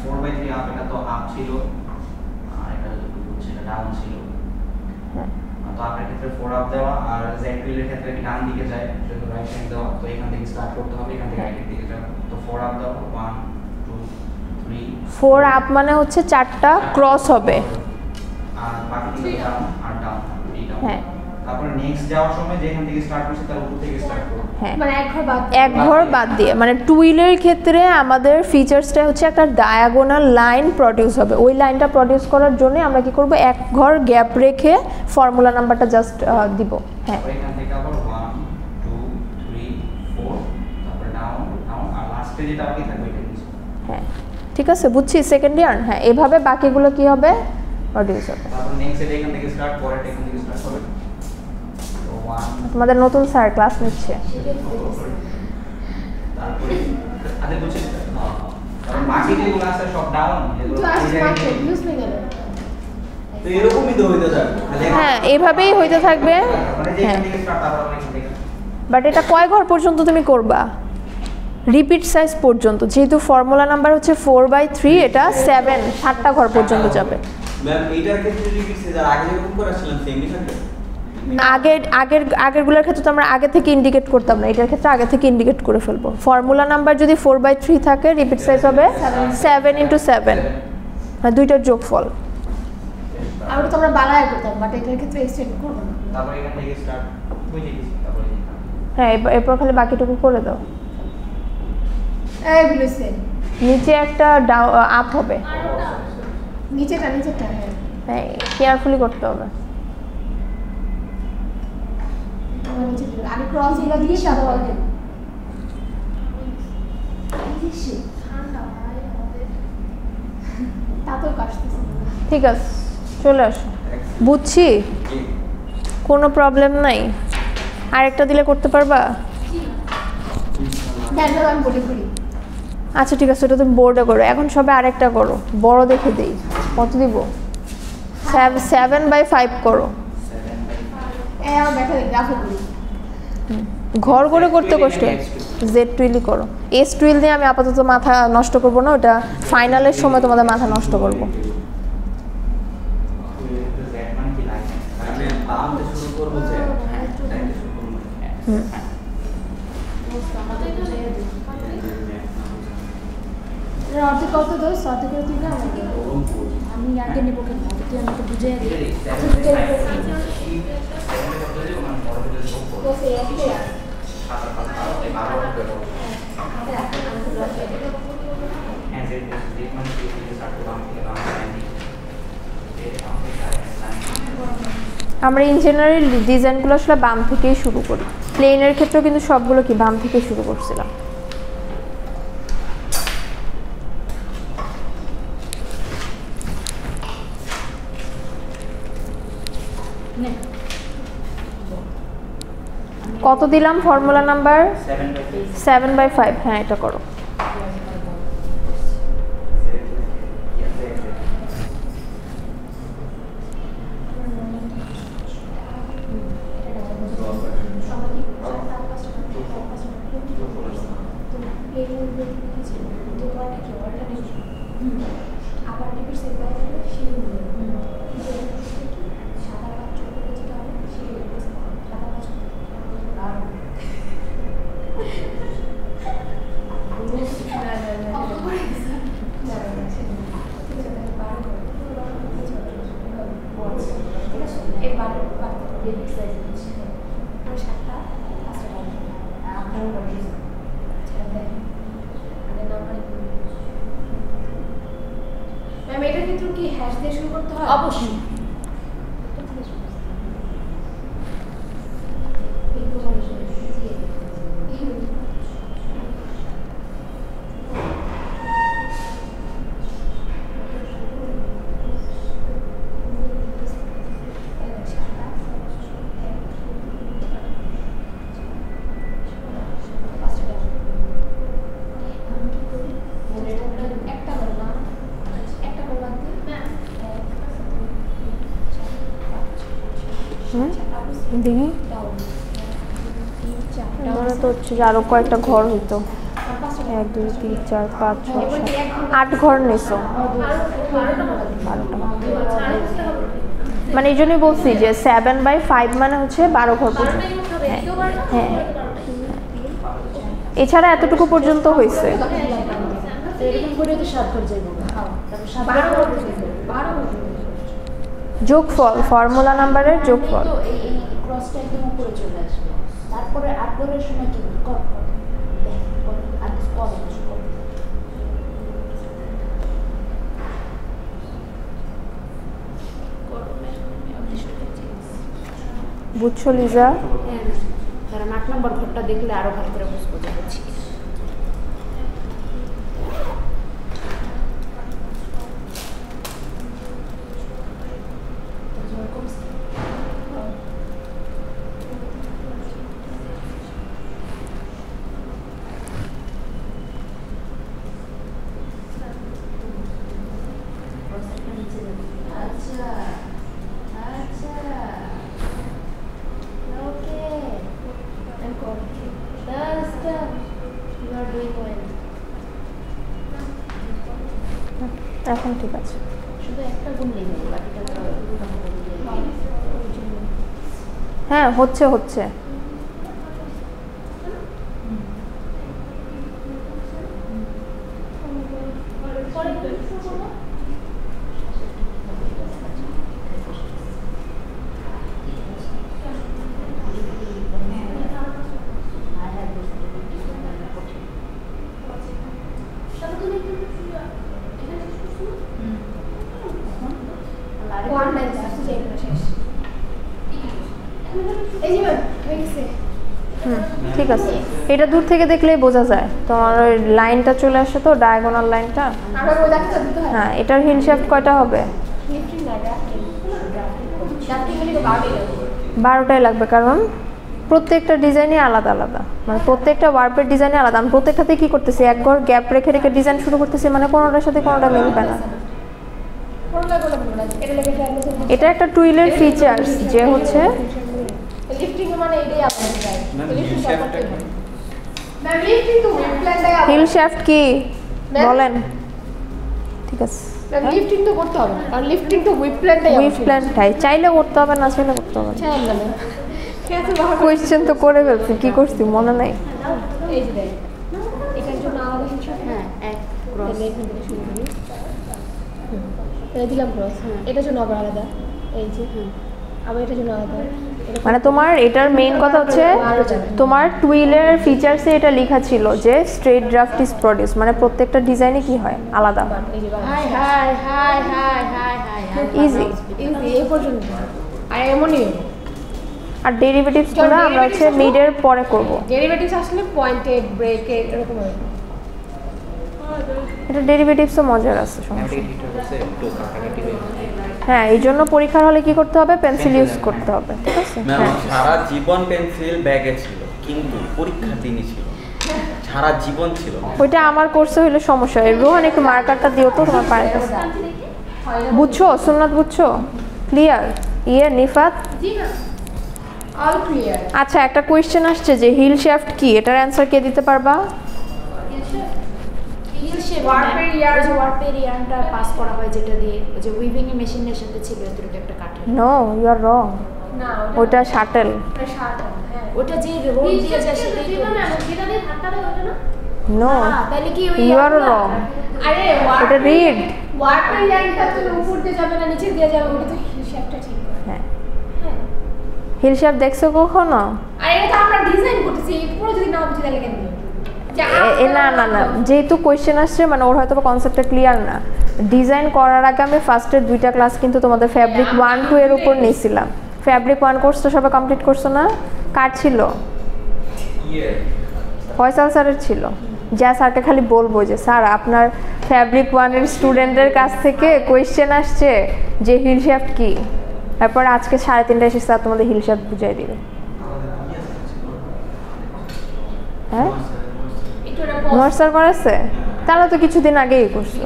4/3 আপ, এটা তো আপ ছিল, আর এটা যদি বুঝছি এটা ডাউন ছিল। হ্যাঁ, তো আপনার ক্ষেত্রে 4 আপ দেওয়া, আর জেড টুইলের ক্ষেত্রে কি ডান দিকে যায়, সেটা রাইট হ্যান্ড দেওয়া, তো এখান থেকে স্টার্ট করতে হবে, এখান থেকে রাইট দিকে যাবে। তো 4 আপ দেওয়া 1 2 3 4 আপ মানে হচ্ছে 4টা ক্রস হবে। আর বাকি তিনটা ডাউন আর ডাউন, এই ডাউন। হ্যাঁ। তারপরে নেক্সট যাওয়ার সময় যেখান থেকে স্টার্ট করছে তার উপর থেকে স্টার্ট করব। হ্যাঁ, মানে এক ঘর বাদ এক ঘর বাদ দিয়ে, মানে টুইলের ক্ষেত্রে আমাদের ফিচার্সটা হচ্ছে একটা ডায়াগোনাল লাইন প্রডিউস হবে। ওই লাইনটা প্রডিউস করার জন্য আমরা কি করব, এক ঘর গ্যাপ রেখে ফর্মুলা নাম্বারটা জাস্ট দিব। হ্যাঁ, তারপরে এখান থেকে আবার 1 2 3 4, তারপরে ডাউন ডাউন, আর লাস্টে যেটা বাকি থাকবে এটা নিচে। হ্যাঁ ঠিক আছে, বুঝছি সেকেন্ড ইয়ার। হ্যাঁ, এভাবে বাকিগুলো কি হবে, প্রডিউস হবে। তারপর নেক্সট এটা এখান থেকে স্টার্ট, পরেরটা এখান থেকে স্টার্ট হবে। তো 1 তোমাদের নতুন স্যার ক্লাস নিচ্ছে। তারপরে আদে বুঝছেন না, তারপর বাকি যেগুলো আছে সব ডাউন, যেগুলো তো এই আসছে জায়গায় মাত্র ভিউজ হয়ে গেল। তো এরকমই তো হইতে থাকবে। হ্যাঁ, এভাবেই হইতে থাকবে। মানে হ্যাঁ, যেখান থেকে স্টার্ট তারপর এখান থেকে। বাট এটা কয় ঘর পর্যন্ত তুমি করবা, রিপিট সাইজ পর্যন্ত, যেহেতু ফর্মুলা নাম্বার হচ্ছে 4/3, এটা 7টা ঘর পর্যন্ত যাবে। ম্যাম এইটার ক্ষেত্রে রিপিট সিজার আগে যেরকম করেছিলাম সেমই থাকবে? আগেরগুলোর ক্ষেত্রে তো আমরা আগে থেকে ইন্ডিকেট করতাম না, এটার ক্ষেত্রে আগে থেকে ইন্ডিকেট করে ফেলবো। ফর্মুলা নাম্বার যদি 4/3 থাকে, রিপিট সাইজ হবে 7 × 7, হ্যাঁ, দুইটার যোগফল। আর ওটা তো আমরা বানায় করতাম, বাট এটার ক্ষেত্রে এক্সটেন্ড করব না। তারপর এখান থেকে স্টার্ট বুঝে গেছি, তারপর এখানে হ্যাঁ, এরপর খালি বাকিটুকু করে দাও। এই ভিউজে নিচে একটা আপ হবে। নিচেটা হ্যাঁ, কেয়ারফুলি করতে হবে। আমার নিচে আগে ক্রস গুলো দিয়ে সাদা বল দেব। ঠান্ডা ভাই আমাদের তাতেও কাশতেছে। ঠিক আছে, চলে আসো। বুঝছি, কোনো প্রবলেম নাই। আরেকটা দিলে করতে পারবা? দেখো আমি বলি করি। আচ্ছা ঠিক আছে, ওটা তুমি বোর্ডে করো। এখন সবাই আরেকটা করো, বড় দেখে দেই। কত দিব? 7/5 করো। আমার ব্যাটা গ্রাফে করি। ঘর করে করতে কষ্ট, জেড টুইলই করো। এস টুইল দিয়ে আমি আপাতত মাথা নষ্ট করবো না, ওটা ফাইনালের সময় তোমাদের মাথা নষ্ট করবো। জেড মানে কি লাগে? আমি বামতে শুরু করব যে টাইমে শুরু করব। হুম, অর্ধেক কত দোষ অর্ধেক করে তুই না আমাকে আমি আগে নেবো কেন তুই আমাকে বুঝে দিবি আচ্ছা বুঝে তো সে একই আছে আমরা ইন জেনারেল ডিজাইনগুলো আসলে বাম থেকেই শুরু করি। প্লেনের ক্ষেত্রেও কিন্তু সবগুলো কি বাম থেকে শুরু করছিলাম। কত দিলাম ফর্মুলা নাম্বার? 7/5। হ্যাঁ, এটা করো। ম্যাম এটার ক্ষেত্রে কি হ্যাশ দিয়ে শুরু করতে হয়? অবশ্যই। দেখি মনে তো হচ্ছে যে আরো কয়েকটা ঘর হইতো 1 2 3 4 5 6 7 8 ঘর নিছো 12টা মানে এই জন্যই বলছি যে 7/5 মানে হচ্ছে 12 ঘর পর্যন্ত হ্যাঁ এছাড়া এতটুকু পর্যন্ত হয়েছে যোগফল ফর্মুলা নাম্বারের যোগফল তারপরে 8 ঘরের সময় কি বুঝছো লিজা কারণ 8 নম্বর ঘরটা দেখলে আরো ভালো করে বুঝবো যে হচ্ছে এখন ঠিক আছে শুধু একটা গুণ নেই বাকিটা হ্যাঁ হচ্ছে হচ্ছে ঠিক আছে এটা দূর থেকে দেখলেই বোঝা যায় তোমার ওই লাইনটা চলে আসে তো ডায়াগোনাল লাইনটা হ্যাঁ এটার হিল শ্যাফট কয়টা হবে 12টাই লাগবে কারণ প্রত্যেকটা ডিজাইনই আলাদা আলাদা মানে প্রত্যেকটা ওয়ার্পের ডিজাইনই আলাদা আমি প্রত্যেকটাতে কি করতেছি এক ঘর গ্যাপ রেখে রেখে ডিজাইন শুরু করতেছি মানে কোনোটার সাথে কোনোটা মিলবে না এটা একটা টুইলের ফিচার্স যে হচ্ছে লিফটিং মানে এটাই আপনাদের চাই হিল শ্যাফট কি বলেন ঠিক আছে লিফটিং তো করতে হবে কারণ লিফটিং তো হুইপ প্ল্যানটাই হুইপ প্ল্যানটাই চাইলে করতে হবে না চাইলে করতে হবে চাই না কোয়েশ্চেন তো করে ফেলছি কি করছি মনে নাই এই যে দেখ এটার জন্য আলাদা কিছু হ্যাঁ এক ক্রস এখান থেকে শুরু করি এটা দিলাম ক্রস হ্যাঁ এটার জন্য আবার আলাদা এই যে হ্যাঁ আবার এটার জন্য আলাদা মানে তোমার এটার মেইন কথা হচ্ছে তোমার টুইলের ফিচার্সে এটা লেখা ছিল যে স্ট্রেট ড্রাফট ইজ প্রডিউস মানে প্রত্যেকটা ডিজাইনে কি হয় আলাদা high high high high high high easy easy এই পর্যন্ত আর এমনই আর ডেরিভেটিভসগুলো আমরা হচ্ছে মিডের পরে করব ডেরিভেটিভস আসলে পয়েন্টেড ব্রেকেড এরকম হবে এটা ডেরিভেটিভসও মজার আছে সমস্যা হ্যাঁ এই জন্য পরীক্ষার হলে কি করতে হবে পেন্সিল ইউজ করতে হবে ঠিক আছে সারা জীবন পেন্সিল ব্যাগে ছিল কিন্তু পরীক্ষার দিনই ছিল সারা জীবন ছিল ওইটা আমার কোর্সে হইলে সমস্যা হয় রোহান একটু মার্কারটা দিও তো তোমার পায়ের কাছে বুঝছো সুন্নাত বুঝছো ক্লিয়ার নিফাত জি না অল ক্লিয়ার আচ্ছা একটা কোশ্চেন আসছে যে হিল শ্যাফট কি এটার অ্যানসার কে দিতে পারবা ওয়ার্পের ইয়ার্নটা পাস করা হয় যেটা দিয়ে যে উইভিং এর মেশিনের সাথে ছিল এতটুকু একটা কাঠের নো ইউ আর রং না ওটা শাটল ওটা যে রোল দিয়ে যায় সেটাই তো না যেটা দিয়ে ধাক্কা দেয় ওটা না নো তাহলে কি ওই ইউ আর রং আরে ওটা রিড ওয়ার্পের ইয়ার্নটা তো উপর দিয়ে যাবে না নিচে দিয়ে যাবে ওটা তো শেপটা ঠিক হ্যাঁ হিল শ্যাফট দেখছো কখনো আরে এটা তো আমরা ডিজাইন করতেছি পুরো যদি না বুঝি তাহলে কেন না না না যেহেতু কোয়েশ্চেন আসছে মানে ওর হয়তো কনসেপ্টটা ক্লিয়ার না ডিজাইন করার আগে আমি ফার্স্টের 2টা ক্লাস কিন্তু তোমাদের ফ্যাব্রিক 1 2 এর উপর নিয়েছিলাম ফ্যাব্রিক 1 কোর্সটা সবাই কমপ্লিট করছো না কার ছিল ফয়সাল স্যারের ছিল যা স্যারকে খালি বলবো যে স্যার আপনার ফ্যাব্রিক 1 এর স্টুডেন্টদের কাছ থেকে কোয়েশ্চেন আসছে যে হিল শ্যাফট কি তারপর আজকে 3:30 এসে স্যার তোমাদের হিল শ্যাফট বুঝাই দিবে হ্যাঁ মোয়ার করেছে তাহলে তো কিছুদিন আগেই করছো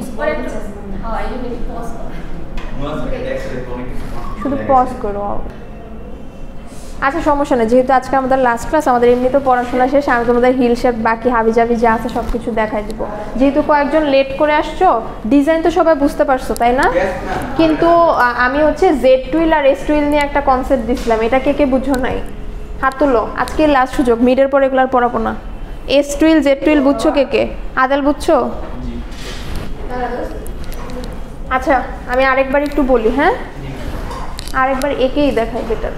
শুধু পজ করো আচ্ছা সমস্যা নেই, যেহেতু আজকে আমাদের লাস্ট ক্লাস, আমাদের এমনিতে পড়াশোনা শেষ, আমি তোমাদের হিল শেপ বাকি হাবিজাবি যা আছে সব কিছু দেখাই দিব। যেহেতু কয়েকজন লেট করে আসছো, ডিজাইন তো সবাই বুঝতে পারছো তাই না? কিন্তু আমি হচ্ছে জেড টুইল আর এস টুইল নিয়ে একটা কনসেপ্ট দিছিলাম, এটা কে কে বুঝো নাই? হাত তুলো, আজকে লাস্ট সুযোগ, মিডের পর এগুলো আর পড়াবো না। এস টুইল জেড টুইল বুঝছো কে কে? আদেল বুঝছো? আচ্ছা আমি আরেকবার একটু বলি, হ্যাঁ আরেকবার একেই দেখাই বেটার।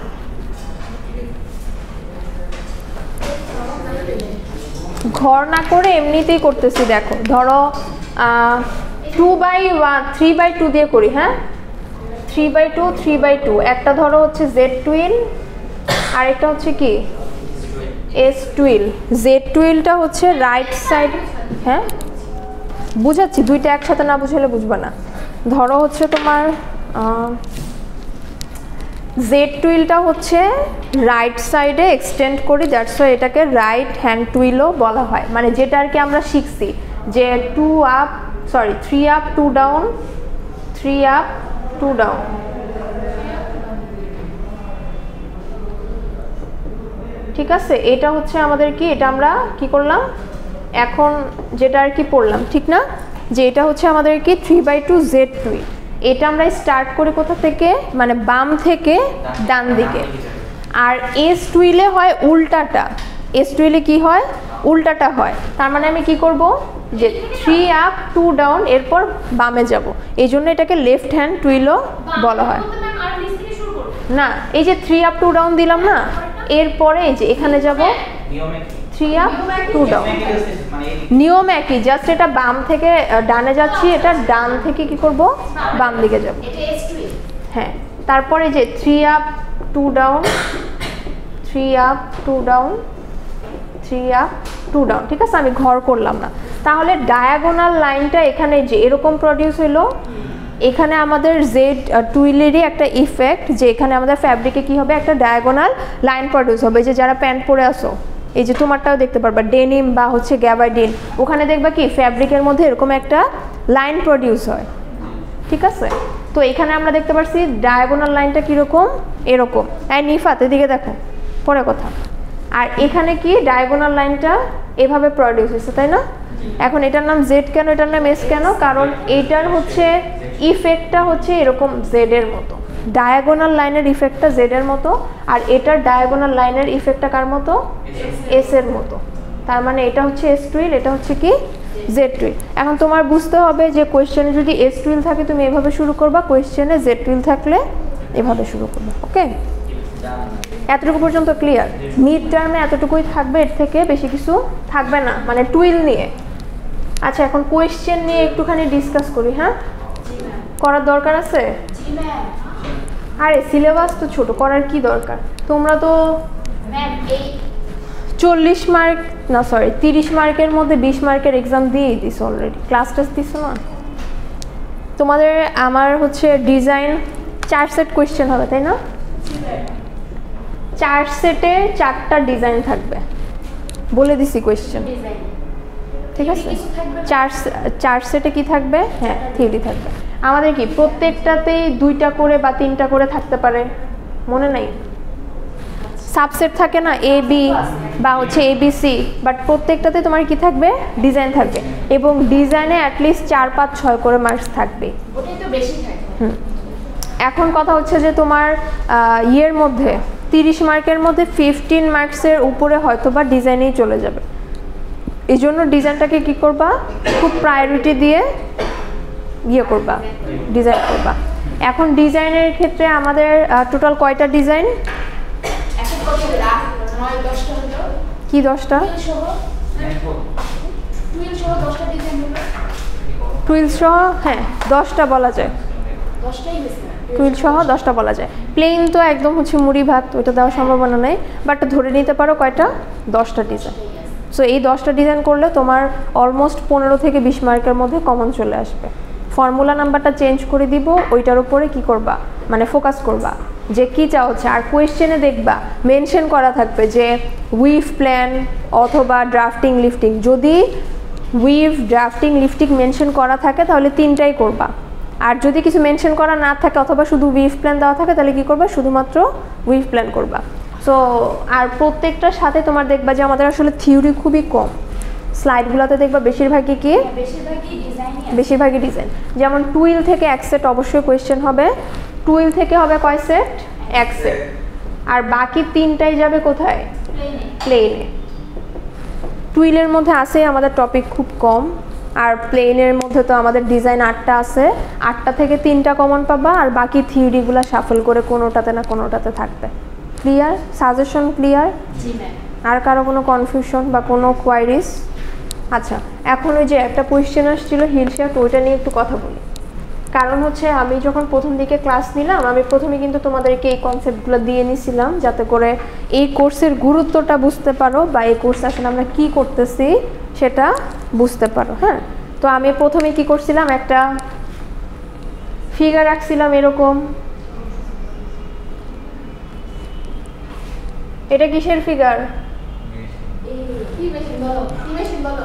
ঘর না করে এমনিতেই করতেছি, দেখো ধরো 2/1 3/2 দিয়ে করি, হ্যাঁ 3/2 3/2। একটা ধরো হচ্ছে জেড টুইল, আরেকটা হচ্ছে কি এস টুইল। জেড টুইলটা হচ্ছে রাইট সাইড, হ্যাঁ বুঝাচ্ছি, দুইটা একসাথে না বুঝলে বুঝবা না। ধরো হচ্ছে তোমার জেড টুইলটা হচ্ছে রাইট সাইডে এক্সটেন্ড করি, দ্যাটস ওয়াই এটাকে রাইট হ্যান্ড টুইলও বলা হয়। মানে যেটা আর কি আমরা শিখছি যে 3 আপ 2 ডাউন 3 আপ 2 ডাউন। ঠিক আছে, এটা হচ্ছে আমাদের কি, এটা আমরা কি করলাম এখন যেটা আর কি পড়লাম, ঠিক না? যে এটা হচ্ছে আমাদের কি 3/2 জেড টুইল। এটা আমরা স্টার্ট করি কোথা থেকে, মানে বাম থেকে ডান দিকে। আর এস টুইলে হয় উল্টাটা, এস টুইলে কি হয় উল্টাটা হয়। তার মানে আমি কি করব যে 3 আপ 2 ডাউন, এরপর বামে যাব, এই জন্য এটাকে লেফট হ্যান্ড টুইলও বলা হয়। না এই যে 3 আপ 2 ডাউন দিলাম না, এরপরে এই যে এখানে যাব 3 আপ 2 ডাউন। নিয়ম একই, জাস্ট এটা বাম থেকে ডানে যাচ্ছি, এটা ডান থেকে কি করব বাম দিকে যাব। হ্যাঁ তারপরে যে 3 up 2 down 3 up 2 down 3 up 2 down. ঠিক আছে, আমি ঘর করলাম না। তাহলে ডায়াগোনাল লাইনটা এখানে যে এরকম প্রডিউস হলো, এখানে আমাদের জেড টুইলেরই একটা ইফেক্ট, যে এখানে আমাদের ফ্যাব্রিকে কি হবে একটা ডায়াগোনাল লাইন প্রডিউস হবে। যে যারা প্যান্ট পরে আসো, এই যে তোমারটাও দেখতে পারবা ডেনিম বা হচ্ছে গ্যাবার্ডিন, ওখানে দেখবা কি ফ্যাব্রিকের মধ্যে এরকম একটা লাইন প্রডিউস হয়। ঠিক আছে, তো এখানে আমরা দেখতে পাচ্ছি ডায়াগোনাল লাইনটা কীরকম, এরকম। নিফাত এদিকে দেখো, পরে কথা। আর এখানে কি ডায়াগোনাল লাইনটা এভাবে প্রডিউস হয়েছে, তাই না? এখন এটার নাম জেড কেন, এটার নাম এস কেন? কারণ এটার হচ্ছে ইফেক্টটা হচ্ছে এরকম জেড এর মতো, ডায়াগোনাল লাইনের ইফেক্টটা জেড এর মতো, আর এটার ডায়াগোনাল লাইনের ইফেক্টটা কার মতো, এস এর মতো। তার মানে এটা হচ্ছে এস টুইল, এটা হচ্ছে কি জেড টুইল। এখন তোমার বুঝতে হবে যে কোয়েশ্চেনে যদি এস টুইল থাকে তুমি এভাবে শুরু করবা, কোয়েশ্চেনে জেড টুইল থাকলে এভাবে শুরু করবে। ওকে, এতটুকু পর্যন্ত ক্লিয়ার? মিড টার্মে এতটুকুই থাকবে, এর থেকে বেশি কিছু থাকবে না, মানে টুইল নিয়ে। আচ্ছা এখন কোয়েশ্চেন নিয়ে একটুখানি ডিসকাস করি, হ্যাঁ করার দরকার আছে? আরে সিলেবাস তো ছোট, করার কি দরকার? তোমরা তো 40 মার্ক না সরি 30 মার্কের মধ্যে 20 মার্কের এক্সাম দিয়েই দিস অলরেডি, ক্লাস টেস্ট দিছো না তোমাদের। আমার হচ্ছে ডিজাইন 4 সেট কোয়েশ্চেন হবে, তাই না? 4 সেটে 4টা ডিজাইন থাকবে, বলে দিছি কোয়েশ্চেন। ঠিক আছে, 4 সেটে কি থাকবে? হ্যাঁ থিওরি থাকবে। আমাদের কি প্রত্যেকটাতেই 2টা করে বা 3টা করে থাকতে পারে, মনে নাই? সাবসেট থাকে না এ বি বা হচ্ছে ABC, বাট প্রত্যেকটাতে তোমার কি থাকবে ডিজাইন থাকবে, এবং ডিজাইনে অ্যাটলিস্ট 4 5 6 করে মার্কস থাকবে। এখন কথা হচ্ছে যে তোমার ইয়ের মধ্যে 30 মার্কের মধ্যে 15 মার্কসের উপরে হয়তো বা ডিজাইনেই চলে যাবে। এই জন্য ডিজাইনটাকে কি করবা, খুব প্রায়োরিটি দিয়ে ইয়ে করবা, ডিজাইন করবা। এখন ডিজাইনের ক্ষেত্রে আমাদের টোটাল কয়টা ডিজাইন? কি 10টা? টুইল সহ হ্যাঁ 10টা বলা যায়, টুইল সহ 10টা বলা যায়। প্লেন তো একদম হচ্ছে মুড়ি ভাত, ওইটা দেওয়ার সম্ভাবনা নেই, বাট ধরে নিতে পারো কয়টা, 10টা ডিজাইন। সো এই 10টা ডিজাইন করলে তোমার অলমোস্ট 15 থেকে 20 মার্কের মধ্যে কমন চলে আসবে। ফর্মুলা নাম্বারটা চেঞ্জ করে দিব, ওইটার উপরে কি করবা মানে ফোকাস করবা যে কি চাও হচ্ছে। আর কোয়েশ্চেনে দেখবা মেনশন করা থাকবে যে উইভ প্ল্যান অথবা ড্রাফটিং লিফটিং। যদি উইভ ড্রাফটিং লিফটিং মেনশন করা থাকে তাহলে 3টাই করবা, আর যদি কিছু মেনশন করা না থাকে অথবা শুধু উইভ প্ল্যান দেওয়া থাকে তাহলে কি করবা, শুধুমাত্র উইভ প্ল্যান করবা। সো আর প্রত্যেকটার সাথে তোমার দেখবা যে আমাদের আসলে থিওরি খুবই কম, স্লাইডগুলোতে দেখবা বেশিরভাগই কি বেশিরভাগই ডিজাইন। যেমন টুইল থেকে এক সেট অবশ্যই কোয়েশ্চেন হবে, টুইল থেকে হবে কয় সেট? এক সেট। আর বাকি তিনটাই যাবে কোথায়? প্লেনে। টুইলের মধ্যে আছে আমাদের টপিক খুব কম, আর প্লেনের মধ্যে তো আমাদের ডিজাইন 8টা আছে, 8টা থেকে 3টা কমন পাবা, আর বাকি থিওরিগুলো শাফল করে কোনোটাতে না কোনোটাতে থাকবে। ক্লিয়ার? Suggestion clear? আর কারো কোনো কনফিউশন বা কোনো কোয়ারিজ? আচ্ছা, এখন ওই যে একটা কোয়েশ্চেন আসছিল হিল শেফট, ওইটা নিয়ে একটু কথা বলি। কারণ হচ্ছে আমি যখন প্রথম দিকে ক্লাস নিলাম, আমি প্রথমে কিন্তু তোমাদেরকে এই কনসেপ্টগুলো দিয়ে নিছিলাম যাতে করে এই কোর্সের গুরুত্বটা বুঝতে পারো, বা এই কোর্সে আসলে আমরা কী করতেছি সেটা বুঝতে পারো। হ্যাঁ, তো আমি প্রথমে কি করছিলাম, একটা ফিগার আঁকছিলাম এরকম। এটা কিসের ফিগার?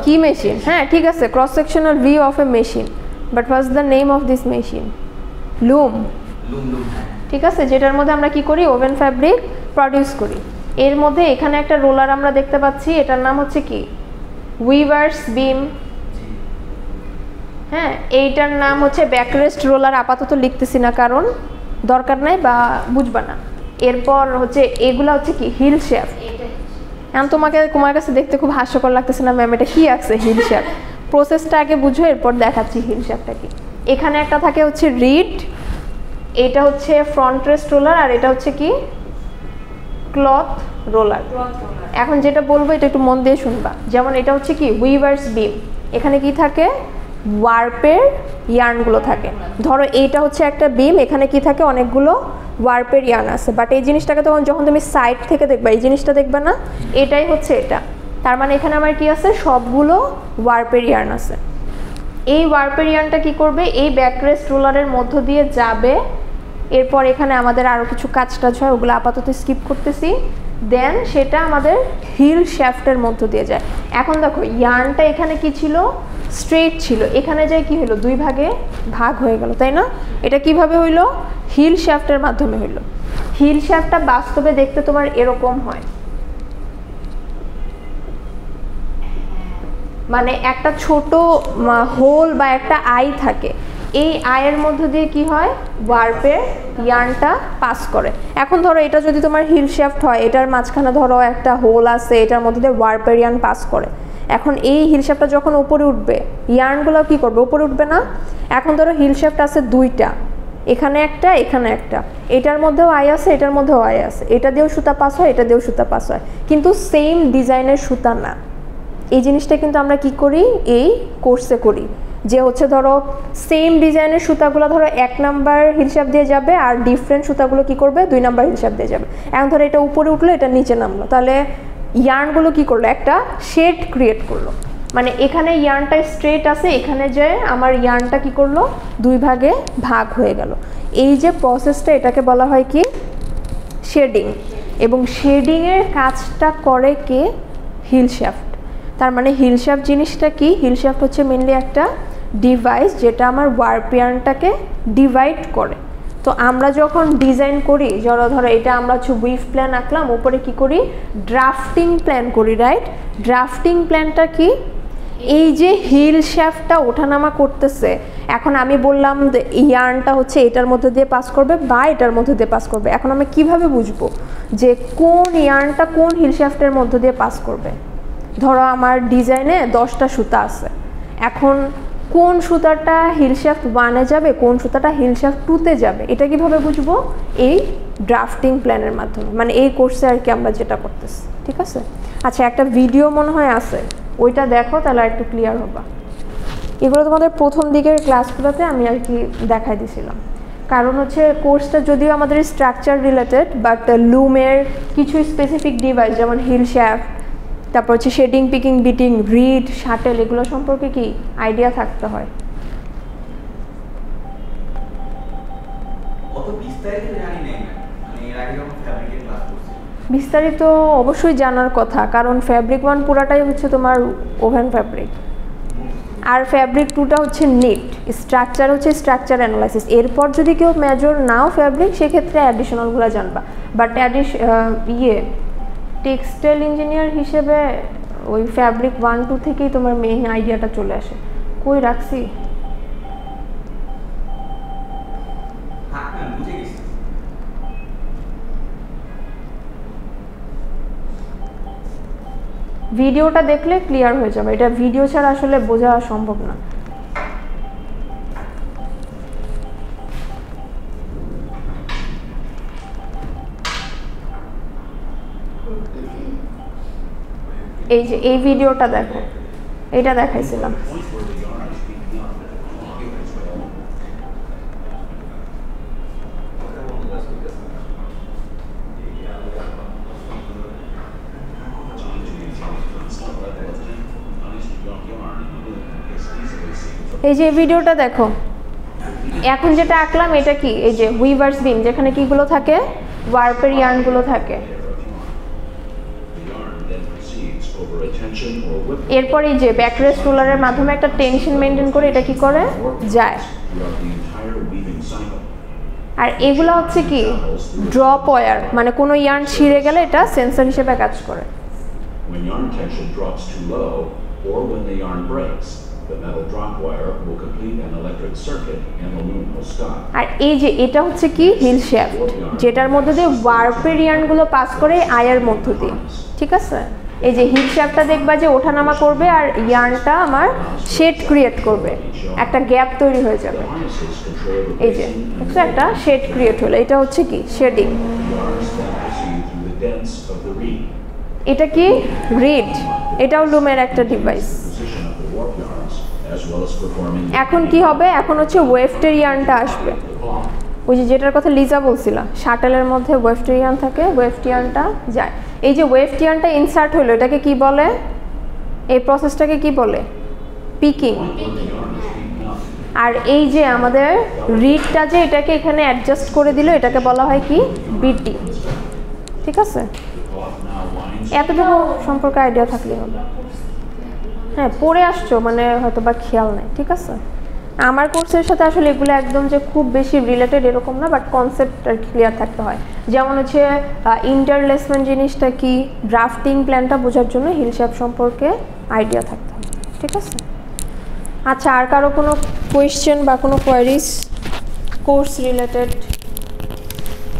কি মেশিন? হ্যাঁ ঠিক আছে, cross sectional view of a machine, but what's the name of this machine? Loom. ঠিক আছে, যেটার মধ্যে আমরা কি করি? ওভেন ফ্যাব্রিক প্রডিউস করি। এর মধ্যে এখানে একটা রোলার আমরা দেখতে পাচ্ছি, এটার নাম হচ্ছে কি? উইভার্স বিম। হ্যাঁ, এইটার নাম হচ্ছে ব্যাকরেস্ট রোলার। আপাতত লিখতেছি না কারণ দরকার নাই বা বুঝবা না। এরপর হচ্ছে এগুলা হচ্ছে কি? Heald shaft. এখন তোমার কাছে দেখতে খুব হাস্যকর লাগতেছে না ম্যাম, এটা কি আছে হিল শেফট? প্রসেসটা আগে বুঝো, এরপর দেখাচ্ছি হিল শেফটটা কি। এখানে একটা থাকে হচ্ছে রিড, এটা হচ্ছে ফ্রন্ট রেস্ট রোলার, আর এটা হচ্ছে কি? Cloth roller. এখন যেটা বলবো এটা একটু মন দিয়ে শুনবা। যেমন এটা হচ্ছে কি? উইভার্স বিম। এখানে কি থাকে? ওয়ার্পের ইয়ার্নগুলো থাকে। ধরো এইটা হচ্ছে একটা বিম, এখানে কি থাকে? অনেকগুলো ওয়ার্পের ইয়ার্ন আছে। বাট এই জিনিসটাকে যখন তুমি সাইড থেকে দেখবা, এই জিনিসটা দেখবা না, এটাই হচ্ছে এটা। তার মানে এখানে আমার কি আছে? সবগুলো ওয়ার্পের ইয়ার্ন আছে। এই ওয়ার্পের ইয়ার্নটা কি করবে? এই ব্যাকরেস্ট রোলারের মধ্য দিয়ে যাবে। এরপর এখানে আমাদের আরও কিছু কাজ টাজ হয়, ওগুলো আপাতত স্কিপ করতেছি। দেন সেটা আমাদের হিল শ্যাফটের মধ্য দিয়ে যায়। এখন দেখো ইয়ার্নটা এখানে কি ছিল? স্ট্রেট ছিল, এখানে যায় কি হলো? দুই ভাগে ভাগ হয়ে গেল, তাই না? এটা কিভাবে হইলো? হিল শ্যাফটের মাধ্যমে হইলো। হিল শ্যাফটটা বাস্তবে দেখতে তোমার এরকম হয়, মানে একটা ছোট হোল বা একটা আই থাকে, এই আয়ের মধ্য দিয়ে কি হয়? ওয়ার্পের ইয়ার্নটা পাস করে। এখন ধরো এটা যদি তোমার হিল শ্যাফট হয়, এটার মাঝখানে ধরো একটা হোল আছে, এটার মধ্যে দিয়ে ওয়ার্পের ইয়ার্ন পাস করে। এখন এই হিল শ্যাফটটা যখন উপরে উঠবে, ইয়ার্নগুলো কি করবে? উপরে উঠবে না? এখন ধরো হিল শ্যাফট আছে দুইটা, এখানে একটা, এখানে একটা, এটার মধ্যেও আই আছে, এটার মধ্যেও আই আছে, এটা দিয়েও সুতা পাস হয়, এটা দিয়েও সুতা পাস হয়, কিন্তু সেম ডিজাইনের সুতা না। এই জিনিসটা কিন্তু আমরা কি করি? এই কোর্সে করি, যে হচ্ছে ধরো সেম ডিজাইনের সুতাগুলো ধরো 1 নাম্বার হিলশ্যাপ দিয়ে যাবে, আর ডিফারেন্ট সুতাগুলো কি করবে? 2 নাম্বার হিলশ্যাপ দিয়ে যাবে। এখন ধরো এটা উপরে উঠলো, এটা নিচে নামলো, তাহলে ইয়ার্নগুলো কি করলো? একটা শেড ক্রিয়েট করলো। মানে এখানে ইয়ার্নটা স্ট্রেট আছে, এখানে যে আমার ইয়ার্নটা কি করলো? দুই ভাগে ভাগ হয়ে গেল। এই যে প্রসেসটা, এটাকে বলা হয় কি? শেডিং। এবং শেডিংয়ের কাজটা করে কে? Hill shaft. তার মানে হিল শ্যাফট জিনিসটা কি? হিল শ্যাফট হচ্ছে মেনলি একটা ডিভাইস যেটা আমার ওয়ার্প ইয়ার্নটাকে ডিভাইড করে। তো আমরা যখন ডিজাইন করি, ধরো এটা আমরা হচ্ছে উইভ প্ল্যান আঁকলাম, উপরে কি করি? ড্রাফটিং প্ল্যান করি, রাইট? ড্রাফটিং প্ল্যানটা কি? এই যে হিল শ্যাফটটা ওঠানামা করতেছে, এখন আমি বললাম যে ইয়ার্নটা হচ্ছে এটার মধ্যে দিয়ে পাস করবে বা এটার মধ্যে দিয়ে পাস করবে। এখন আমি কিভাবে বুঝবো যে কোন ইয়ার্নটা কোন হিল শ্যাফটের মধ্যে দিয়ে পাস করবে? ধরো আমার ডিজাইনে 10টা সুতা আছে, এখন কোন সুতাটা হিল শ্যাফট 1-এ যাবে, কোন সুতাটা হিল শ্যাফট 2-তে যাবে, এটা কিভাবে বুঝবো? এই ড্রাফটিং প্ল্যানের মাধ্যমে। মানে এই কোর্সে আর কি আমরা যেটা করতেছি, ঠিক আছে? আচ্ছা, একটা ভিডিও মনে হয় আছে, ওইটা দেখো, তাহলে একটু ক্লিয়ার হবা। এগুলো তোমাদের প্রথম দিকের ক্লাসগুলোতে আমি আর কি দেখাই দিয়েছিলাম। কারণ হচ্ছে কোর্সটা যদিও আমাদের স্ট্রাকচার রিলেটেড, বাট লুমের কিছু স্পেসিফিক ডিভাইস যেমন হিল শ্যাফট, তারপর হচ্ছে shedding, picking, beating, reed, shuttle, এগুলো সম্পর্কে কি আইডিয়া থাকতে হয়। বিস্তারিত অবশ্যই জানার কথা, কারণ ফ্যাব্রিক 1 পুরাটাই হচ্ছে তোমার ওভেন ফ্যাব্রিক। আর ফ্যাব্রিক 2টা হচ্ছে নিট, স্ট্রাকচার হচ্ছে স্ট্রাকচার অ্যানালাইসিস। এরপর যদি কেউ মেজর নাও ফ্যাব্রিক সেক্ষেত্রে অ্যাডিশনালগুলো জানবা, বাট টেক্সটাইল ইঞ্জিনিয়ার হিসেবে ওই ফ্যাব্রিক 1-2 থেকেই তোমার মেইন আইডিয়াটা চলে আসে। কই রাখছি? ভিডিওটা দেখলে ক্লিয়ার হয়ে যাবে, এটা ভিডিও ছাড়া আসলে বোঝা সম্ভব না। এই যে এই ভিডিওটা দেখো, এটা দেখাইছিলাম। এই যে ভিডিওটা দেখো, এখন যেটা আঁকলাম এটা কি, এই যে উইভার্স বিন, যেখানে কিগুলো থাকে, ওয়ার্পের ইয়ার্নগুলো থাকে। এরপর এই যে ব্যাকরেস্ট রোলারের মাধ্যমে একটা টেনশন মেনটেন করে এটা কি করে যায়। আর এগুলো হচ্ছে কি ড্রপ ওয়্যার, মানে কোনো ইয়ার্ন ছিঁড়ে গেলে এটা সেন্সর হিসেবে কাজ করে। আর এই যে এটা হচ্ছে কি হিল শ্যাফট, যেটার মধ্যে দিয়ে ওয়ার্পের ইয়ার্নগুলো পাস করে আয়ের মধ্য দিয়ে, ঠিক আছে। এই যে হিল শ্যাফটটা দেখবা যে ওঠানামা করবে আর ইয়ার্নটা আমার শেড ক্রিয়েট করবে, একটা গ্যাপ তৈরি হয়ে যাবে। এই যে একটা শেড ক্রিয়েট হলো, এটা হচ্ছে কি শেডিং। এটা কি রিড, এটাও লুমের একটা ডিভাইস। এখন কি হবে, এখন হচ্ছে ওয়েফটের ইয়ার্নটা আসবে, ওই যে যেটার কথা লিজা বলছিলাম, শাটেলের মধ্যে ওয়েফটের ইয়ার্ন থাকে, ওয়েফট ইয়ার্নটা যায়। এই যে ওয়েফট ইয়ার্নটা ইনসার্ট হলো, এটাকে কি বলে, এই প্রসেসটাকে কি বলে, পিকিং। আর এই যে আমাদের রিডটা যে এটাকে এখানে অ্যাডজাস্ট করে দিল, এটাকে বলা হয় কি বিটি, ঠিক আছে। এতটুকু সম্পর্কে আইডিয়া থাকলে হবে। হ্যাঁ পড়ে আসছো মানে হয়তো বা খেয়াল নেই, ঠিক আছে। আমার কোর্সের সাথে আসলে এগুলো একদম যে খুব বেশি রিলেটেড এরকম না, বাট কনসেপ্ট আর ক্লিয়ার থাকতে হয়। যেমন হচ্ছে ইন্টারলেসমেন্ট জিনিসটা কি, ড্রাফটিং প্ল্যানটা বোঝার জন্য হিল শেপ সম্পর্কে আইডিয়া থাকতে হয়, ঠিক আছে। আচ্ছা, আর কারো কোনো কোয়েশ্চেন বা কোনো কোয়ারিজ কোর্স রিলেটেড?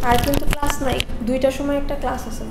আর কিন্তু ক্লাস নাই, 2টার সময় একটা ক্লাস আছে।